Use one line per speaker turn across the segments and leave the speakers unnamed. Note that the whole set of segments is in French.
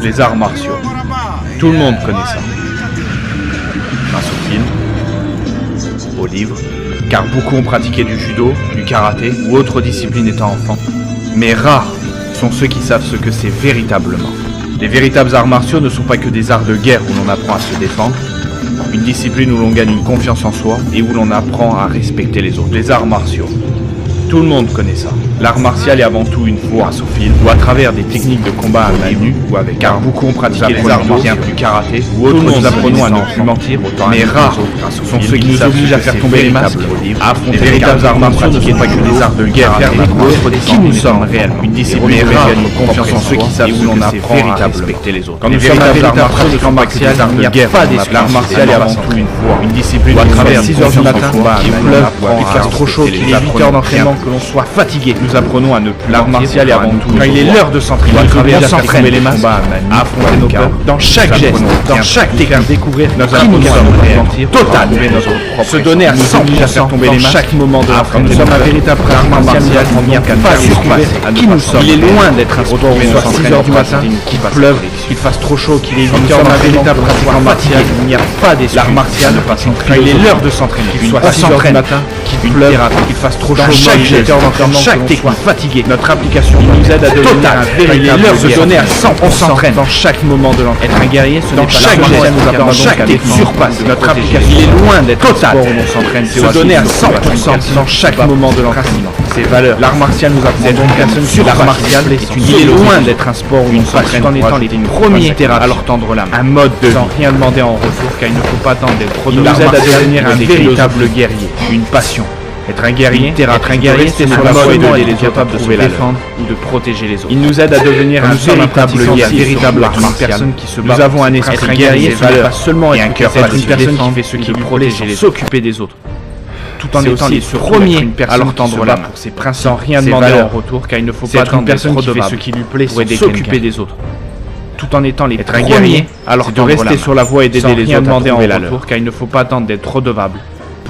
les arts martiaux. Tout le monde connaît ça. Grâce aux films, aux livres, car beaucoup ont pratiqué du judo, du karaté ou autres disciplines étant enfants. Mais rares sont ceux qui savent ce que c'est véritablement. Les véritables arts martiaux ne sont pas que des arts de guerre où l'on apprend à se défendre, une discipline où l'on gagne une confiance en soi et où l'on apprend à respecter les autres. Les arts martiaux. Tout le monde connaît ça. L'art martial est avant tout une voie grâce au film ou à travers des techniques de combat à main nue ou avec car beaucoup ont pratiqué les arts martiaux du karaté ou autres. Nous apprenons à ne plus mentir, mais rares sont ceux qui nous obligent à faire tomber les masques, à affronter les véritables arts martiaux ne sont pas que des arts de guerre, faire découvrir qui nous sommes réellement. Une discipline rare, confiance en ceux qui savent où l'on apprend à respecter les autres. Quand nous sommes un véritable pratiquant martial, il n'y a pas d'esprit. L'art martial est avant tout une voie, une discipline où à travers 6 heures du matin, qu'il pleuve, qu'il fasse trop chaud, qu'il ait 8 heures d'entraînement, que l'on soit fatigué. Nous apprenons à ne plus l'art martial est avant tout. Quand il est l'heure de s'entraîner, on s'entraîne les masques, à affronter nos peurs, dans chaque geste, dans chaque technique, découvrir qui nous sommes réellement, total, se donner à 100% dans chaque moment de l'entraînement. Nous sommes un véritable art martial, il n'y a pas à surpasser qui nous sommes. Il est loin d'être un sport où soit 6 heures du matin, qu'il pleuve, qu'il fasse trop chaud, qu'il ait 8 heures un véritable pratiquant martial, il n'y a pas d'esprit. L'art martial, quand il est l'heure de s'entraîner, qu'il soit 6 heures du matin, qu'il pleuve, qu'il fasse trop chaud, dans chaque geste, dans chaque technique, fatigué. Notre application nous aide à devenir un véritable l'heure de donner à 100%. On s'entraîne dans chaque moment de l'entraînement. Être un guerrier, ce n'est pas chaque geste, dans chaque technique surpasse. Notre application, il est loin d'être total. On s'entraîne, se donner à 100% dans chaque moment de l'entraînement. Ses valeurs. L'art martial nous apprend donc personne sur l'art martial. Il est loin d'être un sport où on s'entraîne en étant les premiers à leur tendre la main. Un mode de vie. Sans rien demander en retour, car il ne faut pas attendre d'être trop. Il nous aide à devenir un véritable guerrier. Une passion. Être un guerrier, c'est sur la voie et d'aider les autres de se défendre ou de protéger les autres. Il nous aide à devenir un véritable art martial. Personne qui se bat. Nous avons un esprit guerrier, ce n'est pas seulement être un cœur, c'est une personne qui fait ce qui lui protège et s'occuper des autres. Tout en étant les premiers à leur tendre la main pour ses principes, sans rien demander en retour, car il ne faut pas attendre une personne qui fait ce qui lui plaît pour s'occuper des autres. Tout en étant les premiers à leur tendre la main, de rester sur la voie et d'aider les autres à trouver la leur, car il ne faut pas attendre d'être redevable.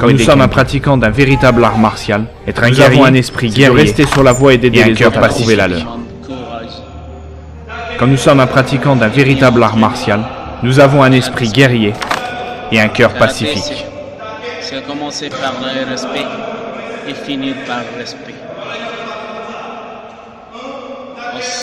Quand nous sommes un pratiquant d'un véritable art martial, être un guerrier, un esprit guerrier, rester sur la voie et d'aider les autres à trouver la leur. Quand nous sommes un pratiquant d'un véritable art martial, nous avons un esprit guerrier et un cœur pacifique.
C'est commencer par le respect et finir par le respect.